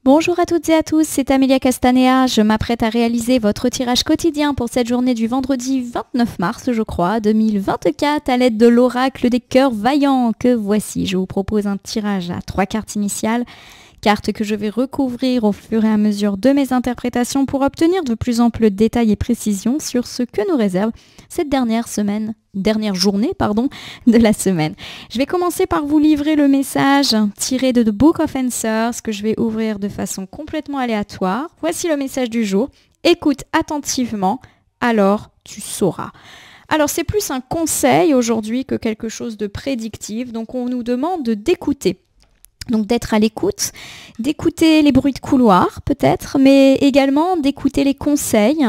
Bonjour à toutes et à tous, c'est Amélia Castanea. Je m'apprête à réaliser votre tirage quotidien pour cette journée du vendredi 29 mars, je crois, 2024, à l'aide de l'oracle des cœurs vaillants que voici. Je vous propose un tirage à 3 cartes initiales, cartes que je vais recouvrir au fur et à mesure de mes interprétations pour obtenir de plus amples détails et précisions sur ce que nous réserve cette dernière journée de la semaine. Je vais commencer par vous livrer le message tiré de The Book of Answers que je vais ouvrir de façon complètement aléatoire. Voici le message du jour. Écoute attentivement, alors tu sauras. Alors c'est plus un conseil aujourd'hui que quelque chose de prédictif, donc on nous demande d'écouter. Donc d'être à l'écoute, d'écouter les bruits de couloir peut-être, mais également d'écouter les conseils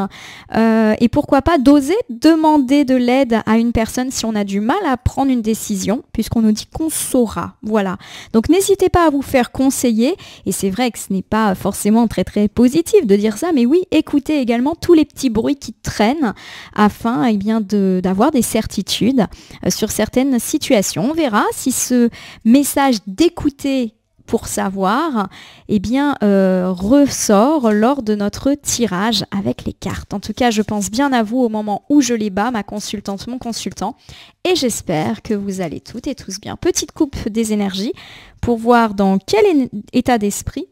et pourquoi pas d'oser demander de l'aide à une personne si on a du mal à prendre une décision, puisqu'on nous dit qu'on saura. Voilà. Donc n'hésitez pas à vous faire conseiller, et c'est vrai que ce n'est pas forcément très très positif de dire ça, mais oui, écoutez également tous les petits bruits qui traînent afin d'avoir des certitudes sur certaines situations. On verra si ce message d'écouter pour savoir, ressort lors de notre tirage avec les cartes. En tout cas, je pense bien à vous au moment où je les bats, ma consultante, mon consultant, et j'espère que vous allez toutes et tous bien. Petite coupe des énergies pour voir dans quel état d'esprit,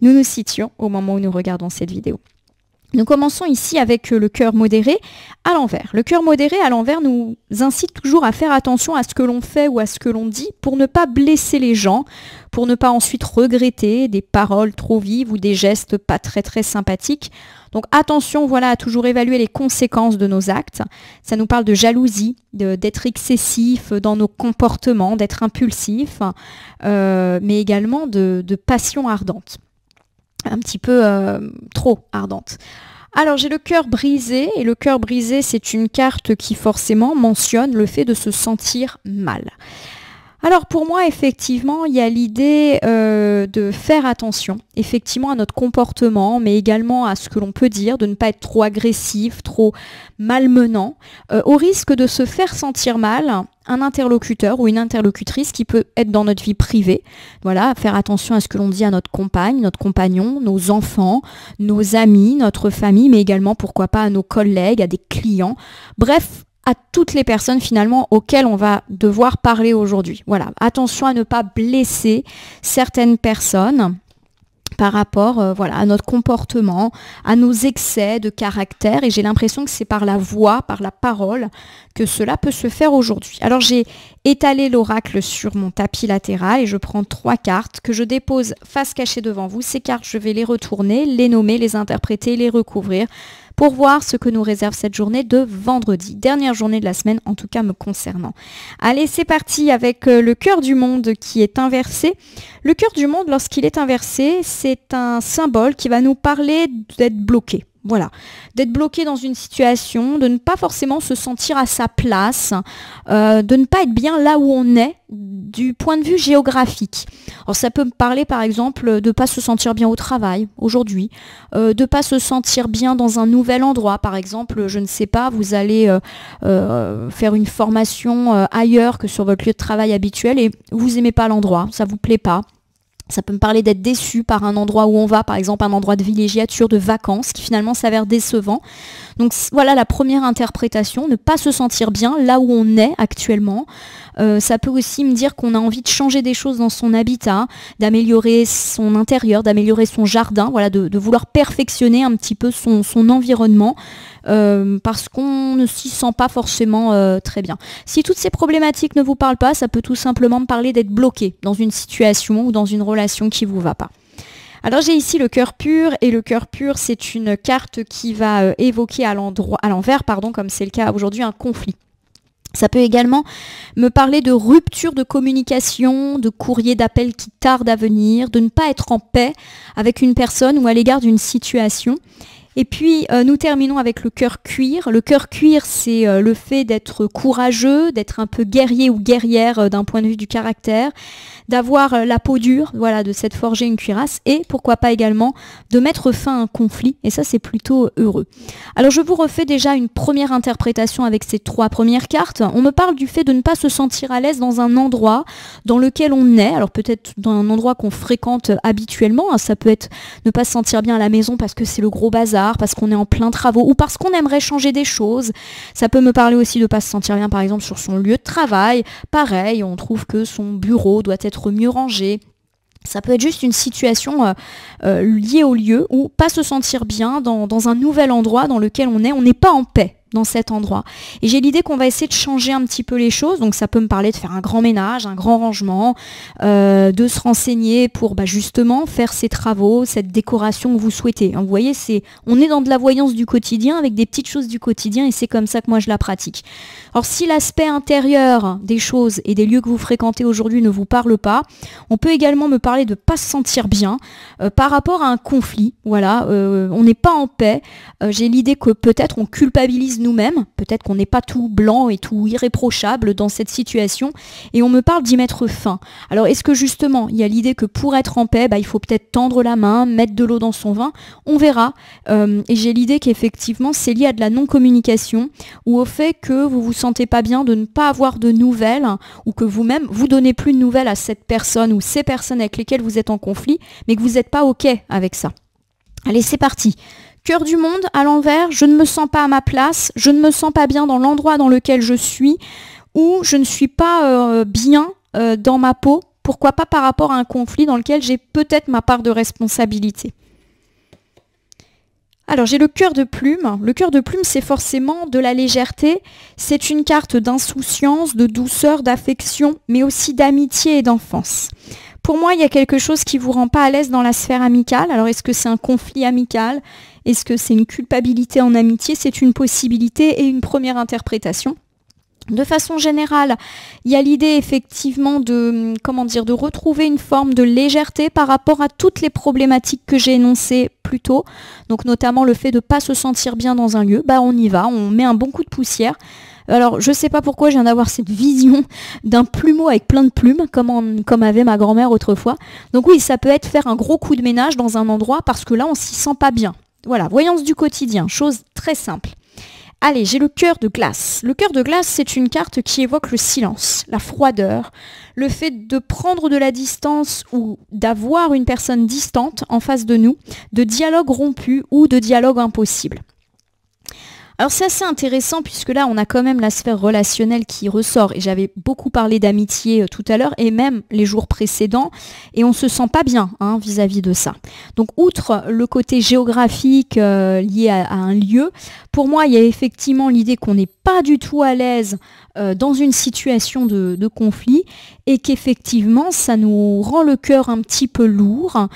nous nous situons au moment où nous regardons cette vidéo. Nous commençons ici avec le cœur modéré à l'envers. Le cœur modéré à l'envers nous incite toujours à faire attention à ce que l'on fait ou à ce que l'on dit pour ne pas blesser les gens, pour ne pas ensuite regretter des paroles trop vives ou des gestes pas très très sympathiques. Donc attention, voilà, à toujours évaluer les conséquences de nos actes. Ça nous parle de jalousie, d'être excessif dans nos comportements, d'être impulsif, mais également de passion ardente. Un petit peu trop ardente. Alors j'ai le cœur brisé, et le cœur brisé c'est une carte qui forcément mentionne le fait de se sentir mal. Alors pour moi effectivement il y a l'idée de faire attention effectivement à notre comportement, mais également à ce que l'on peut dire, de ne pas être trop agressif, trop malmenant, au risque de se faire sentir mal un interlocuteur ou une interlocutrice qui peut être dans notre vie privée. Voilà, faire attention à ce que l'on dit à notre compagne, notre compagnon, nos enfants, nos amis, notre famille, mais également pourquoi pas à nos collègues, à des clients. Bref, à toutes les personnes finalement auxquelles on va devoir parler aujourd'hui. Voilà, attention à ne pas blesser certaines personnes par rapport à notre comportement, à nos excès de caractère, et j'ai l'impression que c'est par la voix, par la parole, que cela peut se faire aujourd'hui. Alors j'ai étalé l'oracle sur mon tapis latéral et je prends 3 cartes que je dépose face cachée devant vous. Ces cartes, je vais les retourner, les nommer, les interpréter, les recouvrir pour voir ce que nous réserve cette journée de vendredi, dernière journée de la semaine, en tout cas me concernant. Allez, c'est parti avec le cœur du monde qui est inversé. Le cœur du monde, lorsqu'il est inversé, c'est un symbole qui va nous parler d'être bloqué. Voilà, d'être bloqué dans une situation, de ne pas forcément se sentir à sa place, de ne pas être bien là où on est du point de vue géographique. Alors ça peut me parler par exemple de ne pas se sentir bien au travail aujourd'hui, de ne pas se sentir bien dans un nouvel endroit. Par exemple, je ne sais pas, vous allez faire une formation ailleurs que sur votre lieu de travail habituel et vous n'aimez pas l'endroit, ça ne vous plaît pas. Ça peut me parler d'être déçu par un endroit où on va, par exemple un endroit de villégiature, de vacances, qui finalement s'avère décevant. Donc voilà la première interprétation, ne pas se sentir bien là où on est actuellement. Ça peut aussi me dire qu'on a envie de changer des choses dans son habitat, d'améliorer son intérieur, d'améliorer son jardin, voilà, de vouloir perfectionner un petit peu son environnement. Parce qu'on ne s'y sent pas forcément très bien. Si toutes ces problématiques ne vous parlent pas, ça peut tout simplement me parler d'être bloqué dans une situation ou dans une relation qui ne vous va pas. Alors j'ai ici le cœur pur, et le cœur pur c'est une carte qui va évoquer à l'envers, comme c'est le cas aujourd'hui, un conflit. Ça peut également me parler de rupture de communication, de courrier d'appel qui tarde à venir, de ne pas être en paix avec une personne ou à l'égard d'une situation. Et puis, nous terminons avec le cœur cuir. Le cœur cuir, c'est le fait d'être courageux, d'être un peu guerrier ou guerrière d'un point de vue du caractère, d'avoir la peau dure, voilà, de s'être forgé une cuirasse, et pourquoi pas également de mettre fin à un conflit, et ça c'est plutôt heureux. Alors je vous refais déjà une première interprétation avec ces 3 premières cartes. On me parle du fait de ne pas se sentir à l'aise dans un endroit dans lequel on est, alors peut-être dans un endroit qu'on fréquente habituellement, hein, ça peut être ne pas se sentir bien à la maison parce que c'est le gros bazar, parce qu'on est en plein travaux, ou parce qu'on aimerait changer des choses. Ça peut me parler aussi de ne pas se sentir bien par exemple sur son lieu de travail, pareil, on trouve que son bureau doit être mieux rangé. Ça peut être juste une situation liée au lieu ou pas se sentir bien dans un nouvel endroit dans lequel on n'est pas en paix dans cet endroit. Et j'ai l'idée qu'on va essayer de changer un petit peu les choses, donc ça peut me parler de faire un grand ménage, un grand rangement, de se renseigner pour justement faire ces travaux, cette décoration que vous souhaitez. Vous voyez, on est dans de la voyance du quotidien avec des petites choses du quotidien et c'est comme ça que moi je la pratique. Alors si l'aspect intérieur des choses et des lieux que vous fréquentez aujourd'hui ne vous parle pas, on peut également me parler de ne pas se sentir bien par rapport à un conflit. Voilà, on n'est pas en paix. J'ai l'idée que peut-être on culpabilise nous-mêmes, peut-être qu'on n'est pas tout blanc et tout irréprochable dans cette situation et on me parle d'y mettre fin. Alors est-ce que justement il y a l'idée que pour être en paix, il faut peut-être tendre la main, mettre de l'eau dans son vin, on verra. Et j'ai l'idée qu'effectivement c'est lié à de la non-communication ou au fait que vous vous sentez pas bien de ne pas avoir de nouvelles ou que vous-même vous donnez plus de nouvelles à cette personne ou ces personnes avec lesquelles vous êtes en conflit mais que vous n'êtes pas OK avec ça. Allez, c'est parti. Cœur du monde, à l'envers, je ne me sens pas à ma place, je ne me sens pas bien dans l'endroit dans lequel je suis, ou je ne suis pas bien dans ma peau, pourquoi pas par rapport à un conflit dans lequel j'ai peut-être ma part de responsabilité. Alors j'ai le cœur de plume. Le cœur de plume, c'est forcément de la légèreté, c'est une carte d'insouciance, de douceur, d'affection, mais aussi d'amitié et d'enfance. Pour moi, il y a quelque chose qui ne vous rend pas à l'aise dans la sphère amicale. Alors est-ce que c'est un conflit amical ? Est-ce que c'est une culpabilité en amitié ? C'est une possibilité et une première interprétation. De façon générale, il y a l'idée effectivement de retrouver une forme de légèreté par rapport à toutes les problématiques que j'ai énoncées plus tôt. Donc notamment le fait de ne pas se sentir bien dans un lieu. On y va, on met un bon coup de poussière. Alors, je ne sais pas pourquoi je viens d'avoir cette vision d'un plumeau avec plein de plumes, comme avait ma grand-mère autrefois. Donc oui, ça peut être faire un gros coup de ménage dans un endroit parce que là, on s'y sent pas bien. Voilà, voyance du quotidien, chose très simple. Allez, j'ai le cœur de glace. Le cœur de glace, c'est une carte qui évoque le silence, la froideur, le fait de prendre de la distance ou d'avoir une personne distante en face de nous, de dialogue rompu ou de dialogue impossible. Alors c'est assez intéressant puisque là on a quand même la sphère relationnelle qui ressort et j'avais beaucoup parlé d'amitié tout à l'heure et même les jours précédents et on se sent pas bien vis-à-vis de ça. Donc outre le côté géographique lié à un lieu, pour moi il y a effectivement l'idée qu'on n'est pas du tout à l'aise dans une situation de conflit et qu'effectivement ça nous rend le cœur un petit peu lourd.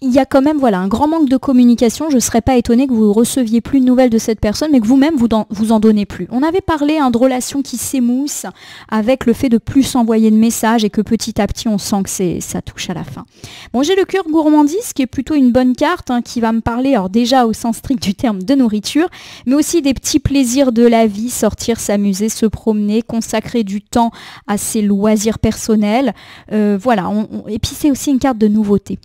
Il y a quand même un grand manque de communication. Je ne serais pas étonnée que vous ne receviez plus de nouvelles de cette personne, mais que vous-même, vous en donnez plus. On avait parlé de relations qui s'émoussent avec le fait de plus s'envoyer de messages et que petit à petit, on sent que ça touche à la fin. Bon, j'ai le cœur gourmandise, qui est plutôt une bonne carte, qui va me parler, alors déjà au sens strict du terme, de nourriture, mais aussi des petits plaisirs de la vie, sortir, s'amuser, se promener, consacrer du temps à ses loisirs personnels. Et puis c'est aussi une carte de nouveauté.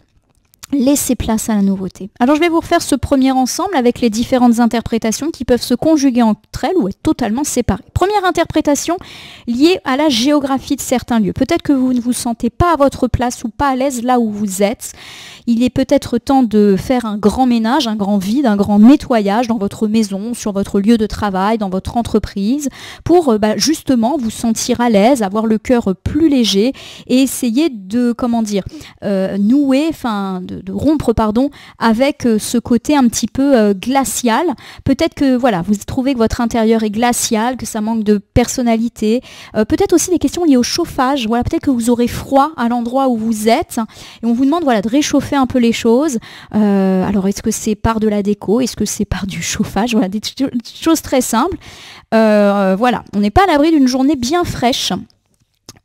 Laissez place à la nouveauté. Alors je vais vous refaire ce premier ensemble avec les différentes interprétations qui peuvent se conjuguer entre elles ou être totalement séparées. Première interprétation liée à la géographie de certains lieux. Peut-être que vous ne vous sentez pas à votre place ou pas à l'aise là où vous êtes. Il est peut-être temps de faire un grand ménage, un grand vide, un grand nettoyage dans votre maison, sur votre lieu de travail, dans votre entreprise, pour justement vous sentir à l'aise, avoir le cœur plus léger et essayer de, de rompre avec ce côté un petit peu glacial. Peut-être que vous trouvez que votre intérieur est glacial, que ça manque de personnalité. Peut-être aussi des questions liées au chauffage. Peut-être que vous aurez froid à l'endroit où vous êtes et on vous demande de réchauffer un peu les choses. Alors est-ce que c'est par de la déco? Est-ce que c'est par du chauffage? Des choses très simples. On n'est pas à l'abri d'une journée bien fraîche.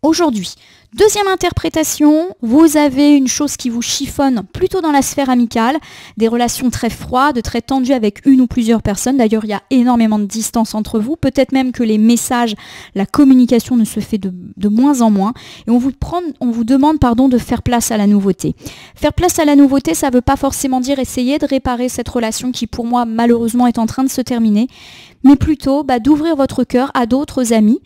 Aujourd'hui, Deuxième interprétation, vous avez une chose qui vous chiffonne plutôt dans la sphère amicale, des relations très froides, très tendues avec une ou plusieurs personnes. D'ailleurs, il y a énormément de distance entre vous. Peut-être même que les messages, la communication ne se fait de moins en moins. Et on vous demande de faire place à la nouveauté. Faire place à la nouveauté, ça ne veut pas forcément dire essayer de réparer cette relation qui, pour moi, malheureusement, est en train de se terminer, mais plutôt d'ouvrir votre cœur à d'autres amis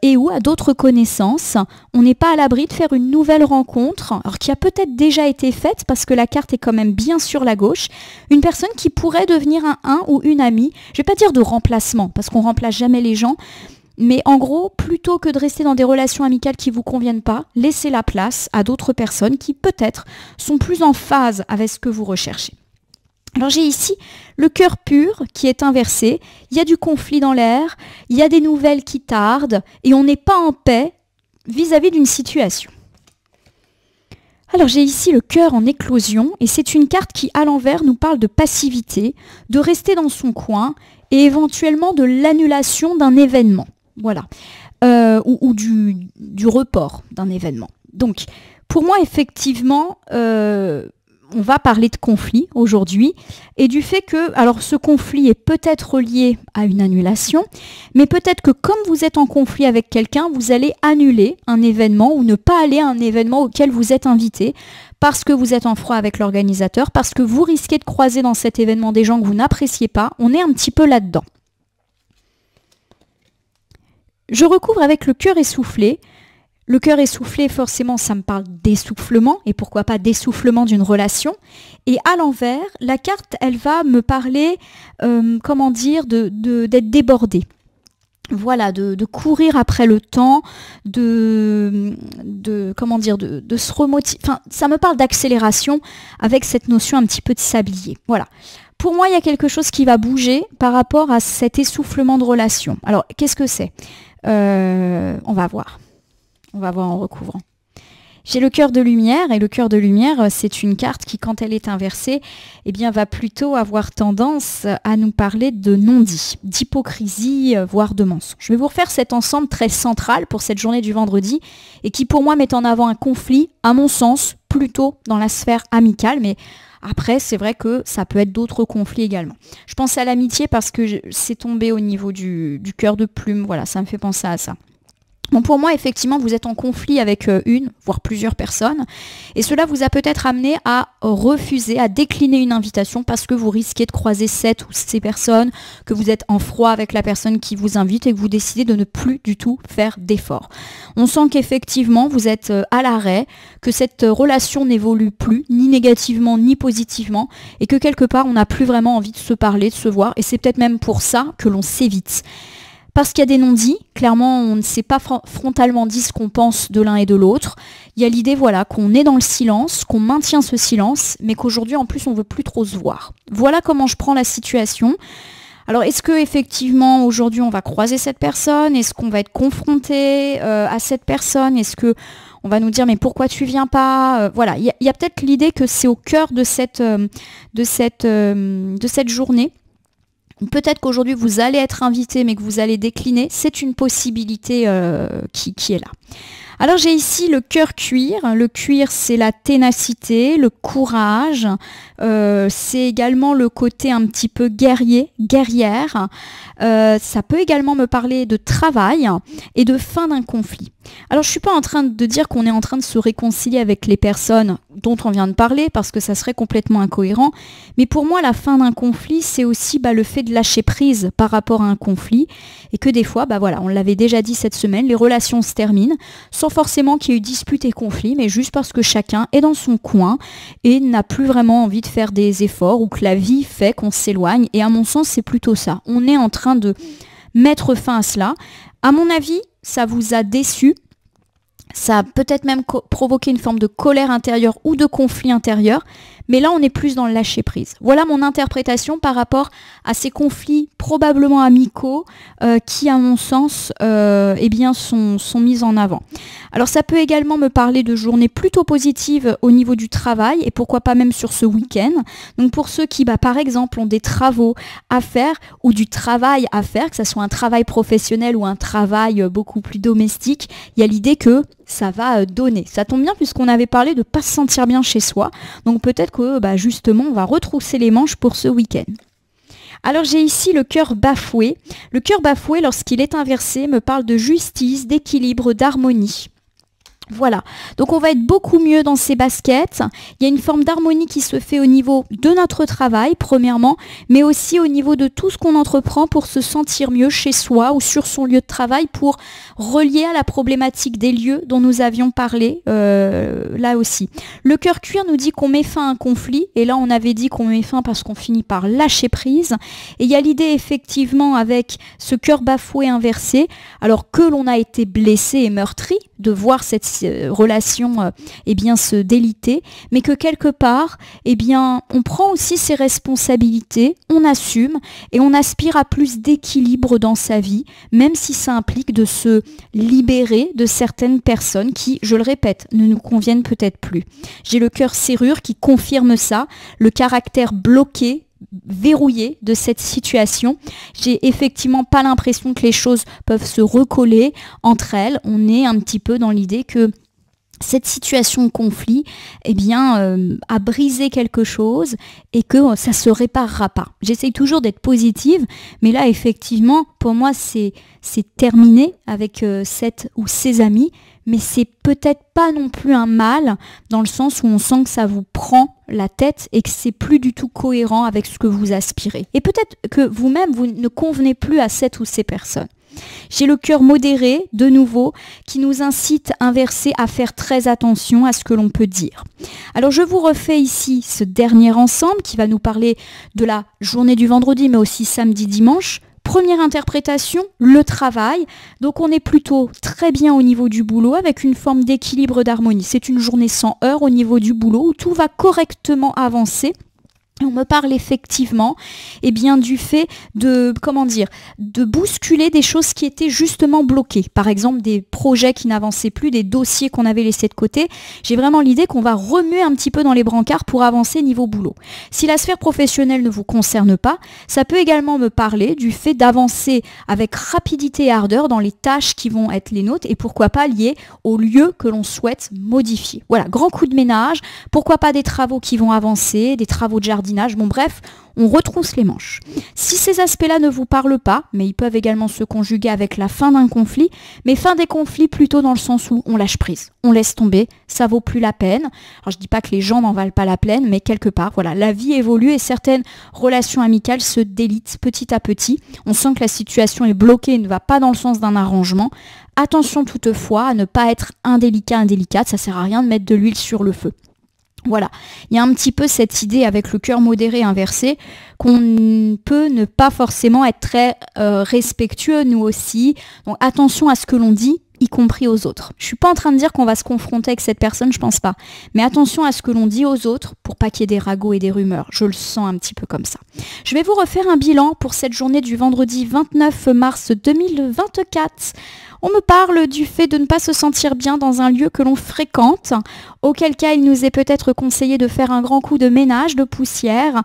et ou à d'autres connaissances. On n'est pas à l'abri de faire une nouvelle rencontre, alors qui a peut-être déjà été faite, parce que la carte est quand même bien sur la gauche, une personne qui pourrait devenir un ou une amie. Je ne vais pas dire de remplacement, parce qu'on ne remplace jamais les gens, mais en gros, plutôt que de rester dans des relations amicales qui ne vous conviennent pas, laissez la place à d'autres personnes qui peut-être sont plus en phase avec ce que vous recherchez. Alors j'ai ici le cœur pur qui est inversé, il y a du conflit dans l'air, il y a des nouvelles qui tardent et on n'est pas en paix vis-à-vis d'une situation. Alors j'ai ici le cœur en éclosion et c'est une carte qui à l'envers nous parle de passivité, de rester dans son coin et éventuellement de l'annulation d'un événement, voilà, ou du report d'un événement. Donc pour moi effectivement, on va parler de conflit aujourd'hui et du fait que, alors ce conflit est peut-être lié à une annulation, mais peut-être que comme vous êtes en conflit avec quelqu'un, vous allez annuler un événement ou ne pas aller à un événement auquel vous êtes invité parce que vous êtes en froid avec l'organisateur, parce que vous risquez de croiser dans cet événement des gens que vous n'appréciez pas. On est un petit peu là-dedans. Je recouvre avec le cœur essoufflé. Le cœur essoufflé, forcément, ça me parle d'essoufflement, et pourquoi pas d'essoufflement d'une relation. Et à l'envers, la carte, elle va me parler, d'être débordée. Voilà, de courir après le temps, de se remotiver. Enfin, ça me parle d'accélération avec cette notion un petit peu de sablier. Voilà. Pour moi, il y a quelque chose qui va bouger par rapport à cet essoufflement de relation. Alors, qu'est-ce que c'est ? On va voir. On va voir en recouvrant. J'ai le cœur de lumière, et le cœur de lumière, c'est une carte qui, quand elle est inversée, eh bien, va plutôt avoir tendance à nous parler de non-dit, d'hypocrisie, voire de mensonge. Je vais vous refaire cet ensemble très central pour cette journée du vendredi, et qui pour moi met en avant un conflit, à mon sens, plutôt dans la sphère amicale, mais après, c'est vrai que ça peut être d'autres conflits également. Je pense à l'amitié parce que c'est tombé au niveau du cœur de plume, voilà, ça me fait penser à ça. Bon, pour moi, effectivement, vous êtes en conflit avec une, voire plusieurs personnes, et cela vous a peut-être amené à refuser, à décliner une invitation parce que vous risquez de croiser cette ou ces personnes, que vous êtes en froid avec la personne qui vous invite et que vous décidez de ne plus du tout faire d'efforts. On sent qu'effectivement, vous êtes à l'arrêt, que cette relation n'évolue plus, ni négativement, ni positivement, et que quelque part, on n'a plus vraiment envie de se parler, de se voir, et c'est peut-être même pour ça que l'on s'évite. Parce qu'il y a des non-dits, clairement on ne s'est pas frontalement dit ce qu'on pense de l'un et de l'autre. Il y a l'idée voilà, qu'on est dans le silence, qu'on maintient ce silence, mais qu'aujourd'hui en plus on ne veut plus trop se voir. Voilà comment je prends la situation. Alors est-ce que effectivement aujourd'hui on va croiser cette personne? Est-ce qu'on va être confronté à cette personne? Est-ce que on va nous dire mais pourquoi tu viens pas? Voilà, il y a peut-être l'idée que c'est au cœur de cette journée. Peut-être qu'aujourd'hui vous allez être invité mais que vous allez décliner, c'est une possibilité qui est là. Alors j'ai ici le cœur cuir. Le cuir c'est la ténacité, le courage, c'est également le côté un petit peu guerrier, guerrière. Ça peut également me parler de travail et de fin d'un conflit. Alors je ne suis pas en train de dire qu'on est en train de se réconcilier avec les personnes dont on vient de parler parce que ça serait complètement incohérent, mais pour moi la fin d'un conflit c'est aussi le fait de lâcher prise par rapport à un conflit et que des fois, voilà, on l'avait déjà dit cette semaine, les relations se terminent sans forcément qu'il y ait eu dispute et conflit, mais juste parce que chacun est dans son coin et n'a plus vraiment envie de faire des efforts ou que la vie fait qu'on s'éloigne et à mon sens c'est plutôt ça. On est en train de mettre fin à cela. À mon avis, ça vous a déçu. Ça a peut-être même provoqué une forme de colère intérieure ou de conflit intérieur, mais là on est plus dans le lâcher prise. Voilà mon interprétation par rapport à ces conflits probablement amicaux qui à mon sens sont mis en avant. Alors ça peut également me parler de journées plutôt positives au niveau du travail et pourquoi pas même sur ce week-end. Donc pour ceux qui par exemple ont des travaux à faire ou du travail à faire, que ce soit un travail professionnel ou un travail beaucoup plus domestique, il y a l'idée que ça va donner. Ça tombe bien puisqu'on avait parlé de ne pas se sentir bien chez soi. Donc peut-être que justement, on va retrousser les manches pour ce week-end. Alors j'ai ici le cœur bafoué. Le cœur bafoué, lorsqu'il est inversé, me parle de justice, d'équilibre, d'harmonie. Voilà, donc on va être beaucoup mieux dans ces baskets. Il y a une forme d'harmonie qui se fait au niveau de notre travail, premièrement, mais aussi au niveau de tout ce qu'on entreprend pour se sentir mieux chez soi ou sur son lieu de travail, pour relier à la problématique des lieux dont nous avions parlé là aussi. Le cœur cuir nous dit qu'on met fin à un conflit, et là on avait dit qu'on met fin parce qu'on finit par lâcher prise. Et il y a l'idée effectivement avec ce cœur bafoué inversé, alors que l'on a été blessé et meurtri, de voir cette relation se déliter, mais que quelque part, on prend aussi ses responsabilités, on assume et on aspire à plus d'équilibre dans sa vie, même si ça implique de se libérer de certaines personnes qui, je le répète, ne nous conviennent peut-être plus. J'ai le cœur serrure qui confirme ça, le caractère bloqué, verrouillé de cette situation. J'ai effectivement pas l'impression que les choses peuvent se recoller entre elles. On est un petit peu dans l'idée que cette situation de conflit a brisé quelque chose et que ça se réparera pas. J'essaye toujours d'être positive, mais là effectivement pour moi c'est terminé avec cette ou ses amis, mais c'est peut-être pas non plus un mal dans le sens où on sent que ça vous prend la tête et que c'est plus du tout cohérent avec ce que vous aspirez. Et peut-être que vous-même vous ne convenez plus à cette ou ces personnes. J'ai le cœur modéré, de nouveau, qui nous incite inversé à faire très attention à ce que l'on peut dire. Alors je vous refais ici ce dernier ensemble qui va nous parler de la journée du vendredi, mais aussi samedi, dimanche. Première interprétation, le travail. Donc on est plutôt très bien au niveau du boulot avec une forme d'équilibre, d'harmonie. C'est une journée sans heurts au niveau du boulot où tout va correctement avancer. On me parle effectivement du fait de bousculer des choses qui étaient justement bloquées. Par exemple, des projets qui n'avançaient plus, des dossiers qu'on avait laissés de côté. J'ai vraiment l'idée qu'on va remuer un petit peu dans les brancards pour avancer niveau boulot. Si la sphère professionnelle ne vous concerne pas, ça peut également me parler du fait d'avancer avec rapidité et ardeur dans les tâches qui vont être les nôtres et pourquoi pas liées au lieu que l'on souhaite modifier. Voilà, grand coup de ménage, pourquoi pas des travaux qui vont avancer, des travaux de jardinage. Bon bref, on retrousse les manches. Si ces aspects-là ne vous parlent pas, mais ils peuvent également se conjuguer avec la fin d'un conflit, mais fin des conflits plutôt dans le sens où on lâche prise, on laisse tomber, ça vaut plus la peine. Alors je dis pas que les gens n'en valent pas la peine, mais quelque part, voilà, la vie évolue et certaines relations amicales se délitent petit à petit. On sent que la situation est bloquée et ne va pas dans le sens d'un arrangement. Attention toutefois à ne pas être indélicate, ça sert à rien de mettre de l'huile sur le feu. Voilà, il y a un petit peu cette idée avec le cœur modéré inversé qu'on peut ne pas forcément être très respectueux nous aussi. Donc attention à ce que l'on dit, y compris aux autres. Je suis pas en train de dire qu'on va se confronter avec cette personne, je pense pas. Mais attention à ce que l'on dit aux autres pour pas qu'il y ait des ragots et des rumeurs. Je le sens un petit peu comme ça. Je vais vous refaire un bilan pour cette journée du vendredi 29 mars 2024. On me parle du fait de ne pas se sentir bien dans un lieu que l'on fréquente, auquel cas il nous est peut-être conseillé de faire un grand coup de ménage, de poussière,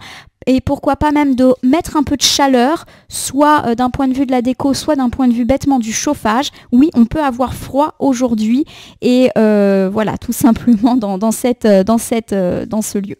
et pourquoi pas même de mettre un peu de chaleur, soit d'un point de vue de la déco, soit d'un point de vue bêtement du chauffage. Oui, on peut avoir froid aujourd'hui, et voilà, tout simplement dans ce lieu.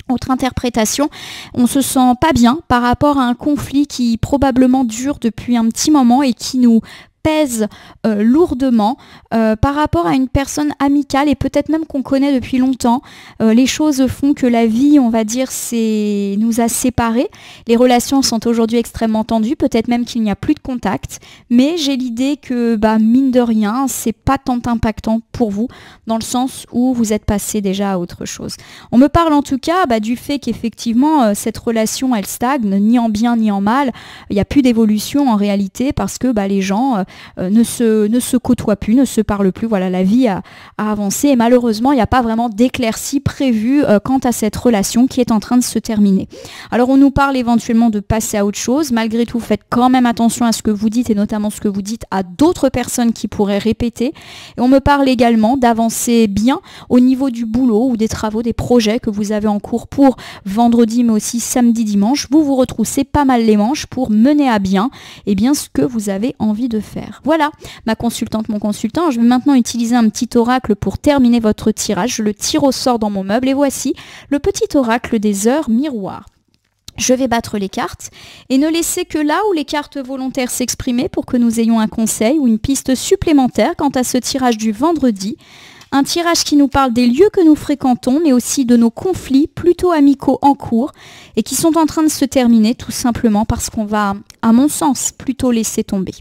Autre interprétation, on se sent pas bien par rapport à un conflit qui probablement dure depuis un petit moment et qui nous pèse lourdement par rapport à une personne amicale et peut-être même qu'on connaît depuis longtemps. Les choses font que la vie, on va dire, nous a séparés. Les relations sont aujourd'hui extrêmement tendues, peut-être même qu'il n'y a plus de contact, mais j'ai l'idée que mine de rien, c'est pas tant impactant pour vous dans le sens où vous êtes passé déjà à autre chose. On me parle en tout cas du fait qu'effectivement cette relation elle stagne, ni en bien ni en mal. Il n'y a plus d'évolution en réalité parce que les gens ne se côtoient plus, ne se parlent plus. Voilà, la vie a avancé et malheureusement, il n'y a pas vraiment d'éclaircie prévue quant à cette relation qui est en train de se terminer. Alors, on nous parle éventuellement de passer à autre chose. Malgré tout, faites quand même attention à ce que vous dites et notamment ce que vous dites à d'autres personnes qui pourraient répéter. Et on me parle également d'avancer bien au niveau du boulot ou des travaux, des projets que vous avez en cours pour vendredi, mais aussi samedi, dimanche. Vous vous retroussez pas mal les manches pour mener à bien, ce que vous avez envie de faire. faire. Voilà, ma consultante, mon consultant. Je vais maintenant utiliser un petit oracle pour terminer votre tirage. Je le tire au sort dans mon meuble et voici le petit oracle des heures miroirs. Je vais battre les cartes et ne laisser que là où les cartes volontaires s'exprimer pour que nous ayons un conseil ou une piste supplémentaire quant à ce tirage du vendredi. Un tirage qui nous parle des lieux que nous fréquentons, mais aussi de nos conflits plutôt amicaux en cours et qui sont en train de se terminer tout simplement parce qu'on va, à mon sens, plutôt laisser tomber.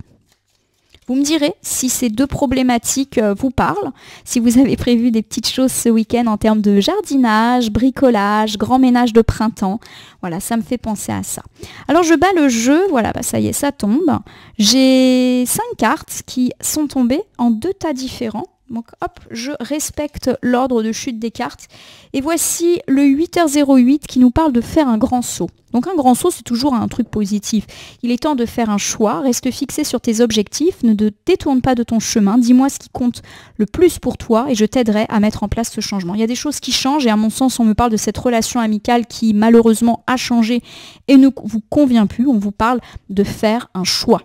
Vous me direz si ces deux problématiques vous parlent, si vous avez prévu des petites choses ce week-end en termes de jardinage, bricolage, grand ménage de printemps. Voilà, ça me fait penser à ça. Alors je bats le jeu, voilà, ça y est, ça tombe. J'ai 5 cartes qui sont tombées en 2 tas différents. Donc hop, je respecte l'ordre de chute des cartes. Et voici le 8h08 qui nous parle de faire un grand saut. Donc un grand saut, c'est toujours un truc positif. Il est temps de faire un choix, reste fixé sur tes objectifs, ne te détourne pas de ton chemin, dis-moi ce qui compte le plus pour toi et je t'aiderai à mettre en place ce changement. Il y a des choses qui changent et à mon sens, on me parle de cette relation amicale qui malheureusement a changé et ne vous convient plus. On vous parle de faire un choix.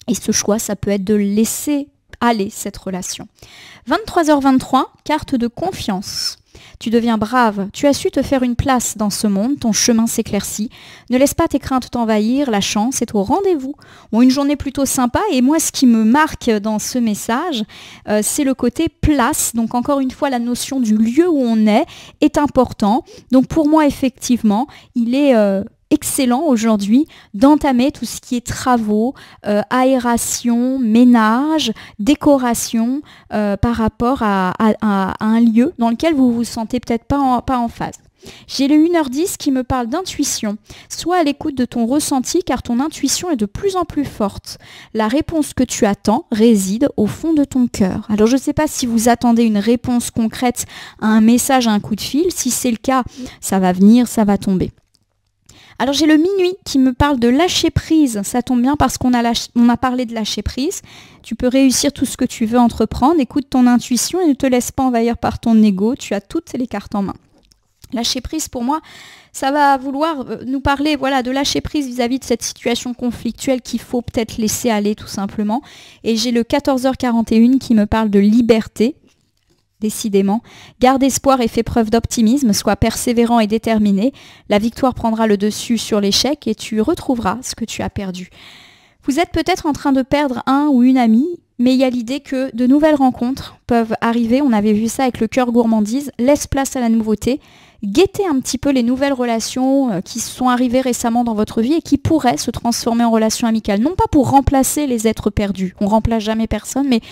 Et ce choix, ça peut être de laisser aller cette relation. 23h23, carte de confiance. Tu deviens brave, tu as su te faire une place dans ce monde, ton chemin s'éclaircit. Ne laisse pas tes craintes t'envahir, la chance est au rendez-vous. Bon, une journée plutôt sympa et moi ce qui me marque dans ce message, c'est le côté place. Donc encore une fois, la notion du lieu où on est important. Donc pour moi effectivement, il est excellent aujourd'hui d'entamer tout ce qui est travaux, aération, ménage, décoration par rapport à un lieu dans lequel vous vous sentez peut-être pas en phase. J'ai le 1h10 qui me parle d'intuition. Sois à l'écoute de ton ressenti car ton intuition est de plus en plus forte. La réponse que tu attends réside au fond de ton cœur. Alors je ne sais pas si vous attendez une réponse concrète à un message, à un coup de fil. Si c'est le cas, ça va venir, ça va tomber. Alors j'ai le minuit qui me parle de lâcher prise, ça tombe bien parce qu'on a parlé de lâcher prise. Tu peux réussir tout ce que tu veux entreprendre, écoute ton intuition et ne te laisse pas envahir par ton ego, tu as toutes les cartes en main. Lâcher prise pour moi, ça va vouloir nous parler de lâcher prise vis-à-vis de cette situation conflictuelle qu'il faut peut-être laisser aller tout simplement. Et j'ai le 14h41 qui me parle de liberté. Décidément, garde espoir et fais preuve d'optimisme, sois persévérant et déterminé. La victoire prendra le dessus sur l'échec et tu retrouveras ce que tu as perdu. Vous êtes peut-être en train de perdre un ou une amie, mais il y a l'idée que de nouvelles rencontres peuvent arriver. On avait vu ça avec le cœur gourmandise. Laisse place à la nouveauté. Guettez un petit peu les nouvelles relations qui sont arrivées récemment dans votre vie et qui pourraient se transformer en relations amicales. Non pas pour remplacer les êtres perdus. On remplace jamais personne, mais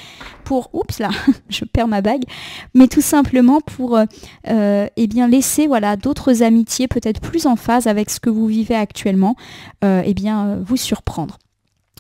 pour... Oups là, je perds ma bague. Mais tout simplement pour laisser d'autres amitiés peut-être plus en phase avec ce que vous vivez actuellement, vous surprendre.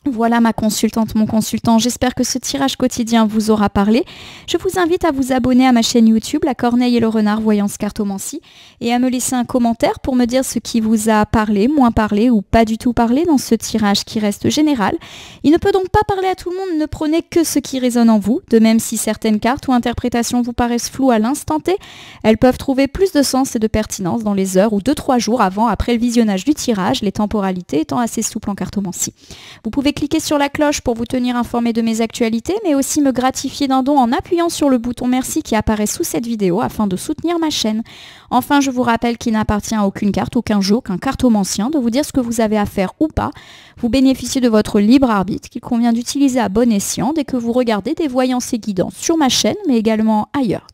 Voilà ma consultante, mon consultant. J'espère que ce tirage quotidien vous aura parlé. Je vous invite à vous abonner à ma chaîne YouTube, La Corneille et le Renard Voyance Cartomancie, et à me laisser un commentaire pour me dire ce qui vous a parlé, moins parlé ou pas du tout parlé dans ce tirage qui reste général. Il ne peut donc pas parler à tout le monde, ne prenez que ce qui résonne en vous. De même, si certaines cartes ou interprétations vous paraissent floues à l'instant T, elles peuvent trouver plus de sens et de pertinence dans les heures ou 2-3 jours après le visionnage du tirage, les temporalités étant assez souples en cartomancie. Vous pouvez cliquer sur la cloche pour vous tenir informé de mes actualités, mais aussi me gratifier d'un don en appuyant sur le bouton merci qui apparaît sous cette vidéo afin de soutenir ma chaîne. Enfin, je vous rappelle qu'il n'appartient à aucune carte, aucun jeu, aucun cartomancien de vous dire ce que vous avez à faire ou pas. Vous bénéficiez de votre libre arbitre qu'il convient d'utiliser à bon escient dès que vous regardez des voyances et guidances sur ma chaîne, mais également ailleurs.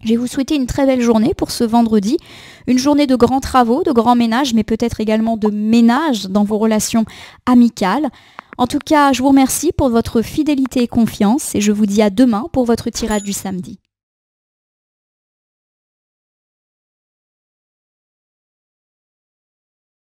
Je vais vous souhaiter une très belle journée pour ce vendredi, une journée de grands travaux, de grands ménages, mais peut-être également de ménage dans vos relations amicales. En tout cas, je vous remercie pour votre fidélité et confiance et je vous dis à demain pour votre tirage du samedi.